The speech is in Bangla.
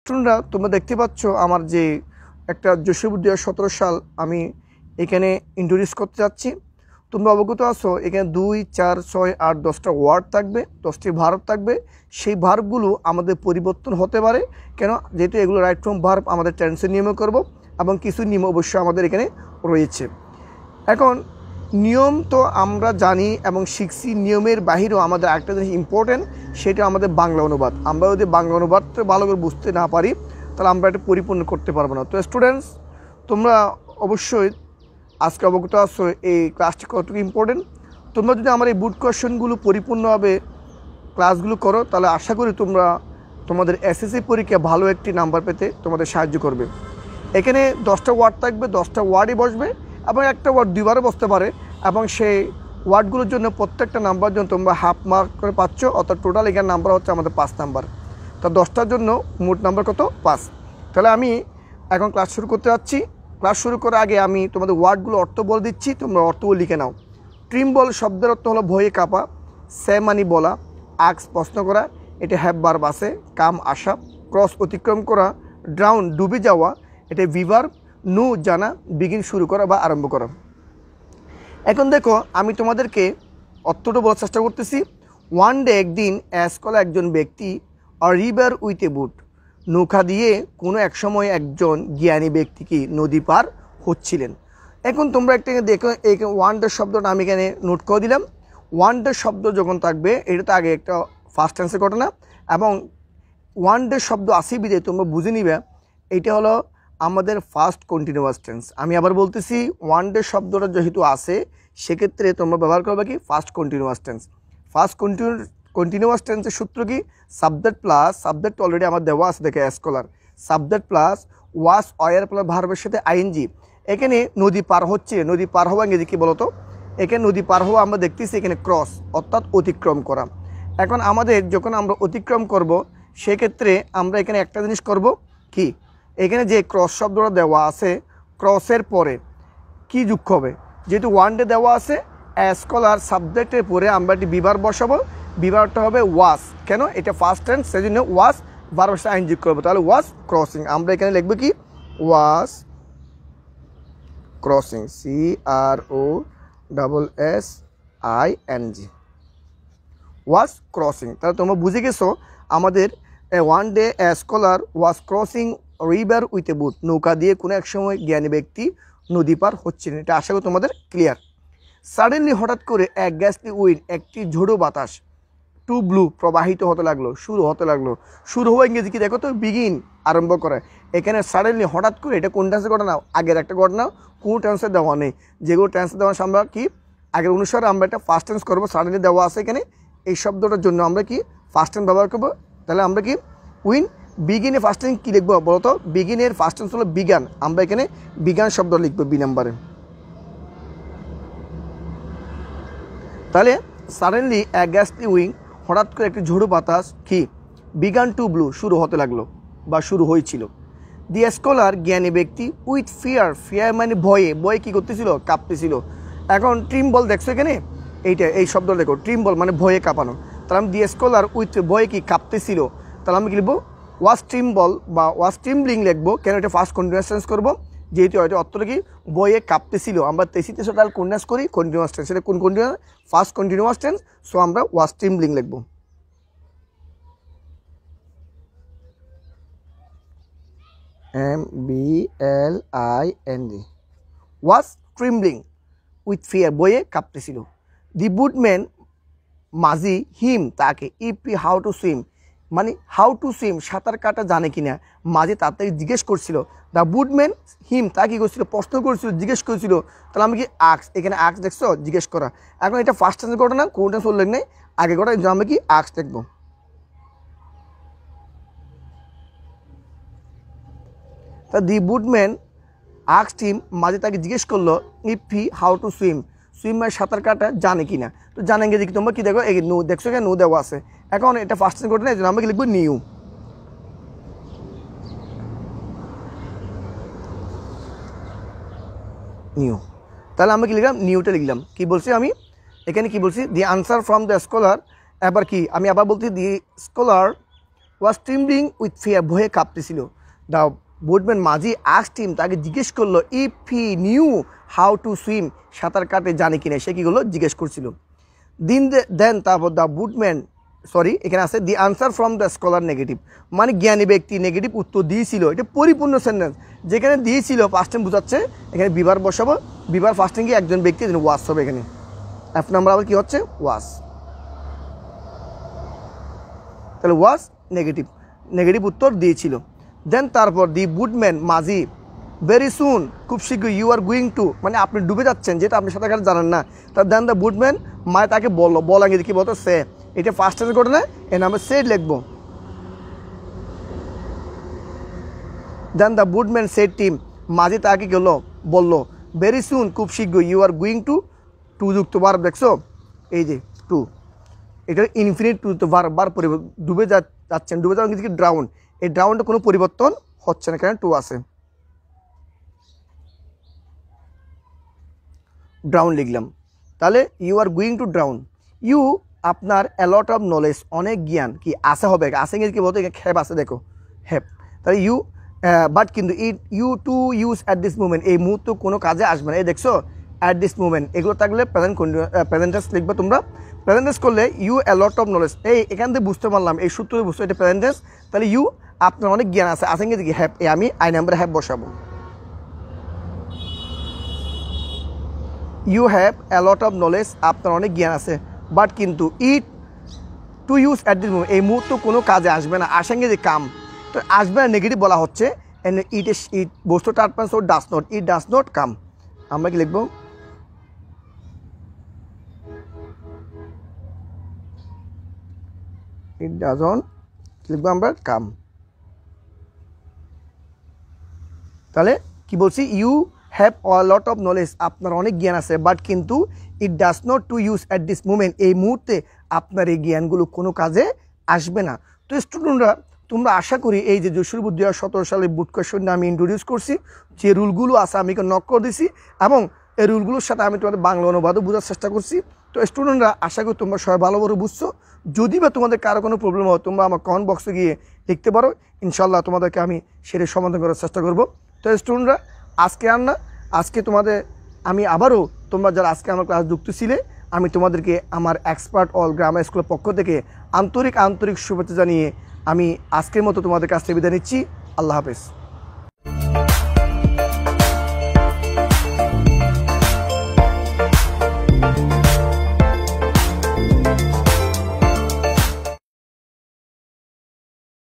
স্টুডেন্টরা তোমরা দেখতে পাচ্ছ আমার যে একটা যশোর 2017 সাল আমি এখানে ইন্ট্রোডিউস করতে যাচ্ছি। তোমরা অবগত আছো এখানে 2, 4, 6, 8, 10টা ওয়ার্ড থাকবে, 10টি ভার্ব থাকবে। সেই ভার্বগুলো আমাদের পরিবর্তন হতে পারে, কেন যেহেতু এগুলো রাইট ফ্রম ভার্ব আমাদের টেন্সের নিয়মে করব এবং কিছু নিয়ম অবশ্যই আমাদের এখানে রয়েছে। এখন নিয়ম তো আমরা জানি এবং শিখছি, নিয়মের বাহিরেও আমাদের একটা জিনিস ইম্পর্টেন্ট, সেটা আমাদের বাংলা অনুবাদ। আমরা যদি বাংলা অনুবাদটা ভালো করে বুঝতে না পারি তাহলে আমরা এটা পরিপূর্ণ করতে পারবো না। তো স্টুডেন্টস, তোমরা অবশ্যই আজকে অবগত আছো এই ক্লাসটি কতটুকু ইম্পর্টেন্ট। তোমরা যদি আমার এই বুট কোয়েশ্চেনগুলো পরিপূর্ণভাবে ক্লাসগুলো করো তাহলে আশা করি তোমরা তোমাদের এসএসসি পরীক্ষায় ভালো একটি নাম্বার পেতে তোমাদের সাহায্য করবে। এখানে 10টা ওয়ার্ড থাকবে, 10টা ওয়ার্ডই বসবে এবং একটা ওয়ার্ড দুইবারও বসতে পারে এবং সেই ওয়ার্ডগুলোর জন্য প্রত্যেকটা নাম্বার জন্য তোমরা হাফ মার্ক করে পাচ্ছ, অর্থাৎ টোটাল এখানে নাম্বার হচ্ছে আমাদের 5 নাম্বার। তা 10টার জন্য মোট নাম্বার কত? 5। তাহলে আমি এখন ক্লাস শুরু করতে যাচ্ছি। ক্লাস শুরু করার আগে আমি তোমাদের ওয়ার্ডগুলো অর্থ বলে দিচ্ছি, তোমরা অর্থগুলো লিখে নাও। ট্রিম্বল শব্দের অর্থ হলো ভয়ে কাঁপা, সে মানি বলা, আক্স প্রশ্ন করা, এটা হ্যাভ ভার্ব আছে, কাম আসা, ক্রস অতিক্রম করা, ড্রাউন ডুবে যাওয়া, এটা ভিভার্ব, নু জানা, বিগিন শুরু করা বা আরম্ভ করা। এখন দেখো আমি তোমাদেরকে অর্থটা বলার চেষ্টা করতেছি। ওয়ান ডে একদিন অ্যাসকলা একজন ব্যক্তি আর রিভার উইথ এ বুট, নৌকা দিয়ে কোনো এক সময় একজন জ্ঞানী ব্যক্তি কি নদী পার হচ্ছিলেন। এখন তোমরা একটা দেখো এই ওয়ান ডে শব্দটা আমি এখানে নোট করে দিলাম। ওয়ান ডে শব্দ যখন থাকবে এটা তো আগে একটা ফার্স্ট টেন্সের ঘটনা এবং ওয়ান ডে শব্দ আসি বিদে তোমরা বুঝে নিবে এটা হলো আমাদের ফার্স্ট কন্টিনিউয়াস টেন্স। আমি আবার বলতেছি, ওয়ান ডে শব্দটা যেহেতু আসে সেক্ষেত্রে তোমরা ব্যবহার করবে কি first continuous tense. First continuous টেন্সের সূত্র কি? সাবজেক্ট প্লাস, সাবজেক্ট অলরেডি আমার দেওয়া আছে দেখে scholar, subject plus was were plus ভার্বের সাথে আইএনজি। এখানে নদী পার হচ্ছে, নদী পার হওয়া ইংরেজি কি বলতো? এখানে নদী পার হওয়া আমরা দেখতেছি এখানে ক্রস অর্থাৎ অতিক্রম করা। এখন আমাদের যখন আমরা অতিক্রম করব সেক্ষেত্রে আমরা এখানে একটা জিনিস করব কি, এখানে যে ক্রস শব্দটা দেওয়া আছে ক্রসের পরে কি যুক্ত হবে? যেহেতু ওয়ান ডে দেওয়া আছে স্কলার সাবজেক্টের পরে আমরা একটি বিভার বসাবো, বিভারটা হবে ওয়াস। কেন? এটা ফার্স্ট টেন্স, সেই জন্য ওয়াস ভার্বের সাথে আইন যুক্ত করবো, তাহলে ওয়াস ক্রসিং। আমরা এখানে লিখবো কি was crossing, CROSSING, was crossing. তাহলে তোমরা বুঝে গেছো আমাদের one day scholar was crossing river with a boat, নৌকা দিয়ে কোনো এক সময় জ্ঞানী ব্যক্তি নদী পার হচ্ছিলেন। এটা আশা করি তোমাদের ক্লিয়ার। সাডেনলি হঠাৎ করে এক গ্যাসলি উইন্ড, একটি ঝোড়ো বাতাস, টু ব্লু প্রবাহিত হতে লাগলো, শুরু হতে লাগলো। শুরু হওয়া ইংরেজি কি দেখো তো? বিগিন, আরম্ভ করে। এখানে সাডেনলি হঠাৎ করে, এটা কোন টেন্সের ঘটনা? আগের একটা ঘটনা, কোন টেন্সে দেওয়া নেই। যেগুলো টেন্সে দেওয়া আমরা কি আগের অনুসারে আমরা একটা ফার্স্ট টেন্স করবো। সাডেনলি দেওয়া আছে এখানে, এই শব্দটার জন্য আমরা কি ফার্স্ট টেন্স ব্যবহার করবো। তাহলে আমরা কি উইন বিগিনে ফার্স্ট টেন্স কী লিখবো বলতো? বিগিনের ফার্স্ট টেন্স হলো বিজ্ঞান, আমরা এখানে বিজ্ঞান শব্দ লিখবো বি নাম্বারে। তাহলে সাডেনলি এক গ্যাসলি উইং, হঠাৎ করে একটি ঝোড়ো বাতাস কি বিগান টু ব্লু শুরু হতে লাগলো বা শুরু হয়েছিল। দি স্কলার জ্ঞানী ব্যক্তি উইথ ফিয়ার, ফিয়ার মানে ভয়ে, ভয়ে কী করতেছিল? কাঁপতেছিল। এখন ট্রিম্বল দেখছো এখানে, এইটা এই শব্দ দেখো, ট্রিম্বল মানে ভয়ে কাঁপানো। তাহলে আমি দি স্কলার উইথ ভয়ে কি কাঁপতেছিল, তাহলে আমি কি লিখবো? ওয়াজ ট্রিম্বল বা ওয়াজ ট্রিম্বলিং লিখবো। কেন? এটা ফার্স্ট কন্টিনিউয়াস টেন্স করবো, যেহেতু এটা অর্থটা কি বইয়ে কাঁপতেছিল। আমরা তেসিতে ডাল কন্যাস করি কন্টিনিউয়াস টেন্স, সেটা কোন continuous? First continuous tense. So আমরা ওয়াজ ট্রিম্বলিং লিখবো। MBLING, ওয়াজ ট্রিম্বলিং উইথ ফিয়ার, বইয়ে কাঁপতেছিল। দি বুটম্যান মাঝি হিম তাকে, ইপি হাউ টু সুইম মানে হাউ টু সুইম সাঁতার কাটা জানে কিনা, মাঝে তার থেকে জিজ্ঞেস করছিল। দ্য বুটম্যান হিম তা কী করছিল? প্রশ্ন করছিল, জিজ্ঞেস করেছিল। তাহলে আমি কি আক্স, এখানে আক্স দেখছো, জিজ্ঞেস করা। এখন এটা ফার্স্ট টেন্সের ঘটনা, কোন টেন্স উল্লেখ নেই, আগে ঘটনা, আমি কি আক্স দেখবো। তা দি বুটম্যান আক্স টিম, মাঝে তাকে জিজ্ঞেস করলো ইপি হাউ টু সুইম, সুইম মানে সাঁতার কাটা জানে কিনা। তো জানেন গেছি কি তোমরা কি দেখো, এই নো দেখছো কেন? নো দেওয়া আছে। এখন এটা ফার্স্ট টেন্স ঘটনা, এই জন্য আমরা কি লিখবো? নিউ। নিউ, তাহলে আমরা কি লিখলাম? নিউটা লিখলাম। কি বলছি আমি এখানে? কি বলছি? The answer from the scholar, এবার কি আমি আবার বলছি দি স্কলার ওয়াজ ট্রিমলিং উইথ ফিয়ার, ভয়ে কাঁপতেছিল। দ্য বোটম্যান মাঝি আস্কড হিম, তাকে জিজ্ঞেস করলো if he knew how to swim, সাঁতার কাটে জানে কিনা, সে কী করলো জিজ্ঞেস করছিল। দেন তারপর দ্য বোটম্যান এখানে আছে the answer from the scholar negative, মানে জ্ঞানী ব্যক্তি নেগেটিভ উত্তর দিয়েছিল। এটা পরিপূর্ণ সেন্টেন্স, যেখানে দিয়েছিল ফার্স্ট টাইম বোঝাচ্ছে, এখানে বিভার বসাবো, বিভার ফার্স্ট টাইম কি একজন ব্যক্তি ওয়াস হবে, এখানে এফ নাম্বার আবার কী হচ্ছে ওয়াস, তাহলে ওয়াস নেগেটিভ উত্তর দিয়েছিল। দেন তারপর দি বুটম্যান মাঝি ভেরি সুন, খুব শীঘ্রই, ইউ আর গোয়িং টু, মানে আপনি ডুবে যাচ্ছেন, যেটা আপনি সাঁতার কাটতে জানেন না। তার দেন দ্য বুটম্যান, মায় তাকে বললো, বলা গিয়ে কী বলতো সে, এটা ফার্স্ট টেন্স ঘটনা, এর নামে সেড লিখবো। দেন দ্য বুটম্যান সেড টিম, মাঝি তাকে কি হলো বললো ভেরি সুন, খুব শীঘ্রই, ইউ আর গোয়িং টু যুক্ত ভার্ব, দেখছো এই যে টু, এটা ইনফিনিট টু তো বার পরিবর্তন, ডুবে যাচ্ছেন, ডুবে যাওয়ার কিছু ড্রাউন, এই ড্রাউনটা কোনো পরিবর্তন হচ্ছে না, কারণ টু আছে, ড্রাউন লিখলাম। তাহলে you are going to drown, you আপনার অ্যালট অফ নলেজ, অনেক জ্ঞান কি আছে হবে, আছে কি বলতো হ্যাভ আছে, দেখো হ্যাভ, তাহলে ইউ বাট কিন্তু you to use at this moment, এই মুহূর্তে কোনো কাজে আসবে না, এই দেখছো অ্যাট দিস মুমেন্ট, এগুলো থাকলে প্রেজেন্টেন্স লিখবে তোমরা। প্রেজেন্টেন্স করলে ইউ অ্যালট অফ নলেজ, এখান থেকে বুঝতে পারলাম, এই সূত্র বুঝতে, এটা প্রেজেন্টেন্স, তাহলে ইউ আপনার অনেক জ্ঞান আছে, আসেন কি হ্যাভ, আমি আই নাম্বার হ্যাভ বসাবো। You have a lot of knowledge, আপনার অনেক জ্ঞান আছে, বাট কিন্তু it to use at this moment, এই মুহূর্তে কোনো কাজে আসবে না, আসেঙ্গে যে কাম, তো আসবে না নেগেটিভ বলা হচ্ছে, ইট বস্তু টার্পান্স ও does not, it does not come, আমরা কি লিখবো ইট ডাজন্ট, লিখবো আমরা কাম। তাহলে কি বলছি, you have a lot of knowledge, আপনার অনেক জ্ঞান আছে, বাট কিন্তু it does not to use at this moment, এই মুহূর্তে আপনার এই জ্ঞানগুলো কোনো কাজে আসবে না। তো স্টুডেন্টরা তোমরা আশা করি এই যে যশোর 2017 সালে বুট কোয়েশ্চনটা আমি ইন্ট্রোডিউস করছি, যে রুলগুলো আছে আমি নক করে দিছি, এবং এই রুলগুলোর সাথে আমি তোমাদের বাংলা অনুবাদও বোঝার চেষ্টা করছি। তো স্টুডেন্টরা আশা করি তোমরা সবাই ভালোভাবে বুঝছো, যদি বা তোমাদের কারো কোনো প্রবলেম হয় তোমরা আমার কমেন্ট বক্সে গিয়ে লিখতে পারো, ইনশাল্লাহ তোমাদেরকে আমি সেটা সমাধান করার চেষ্টা করব। তো স্টুডেন্টরা আজকে আর না, আজকে তোমাদের আমি আবারও, তোমরা যারা আজকে আমার ক্লাস যুক্ত ছিলে, আমি তোমাদেরকে আমার এক্সপার্ট অল গ্রামার স্কুলের পক্ষ থেকে আন্তরিক শুভেচ্ছা জানিয়ে আমি আজকের মতো তোমাদের কাছ থেকে বিদায় নিচ্ছি। আল্লাহ হাফেজ।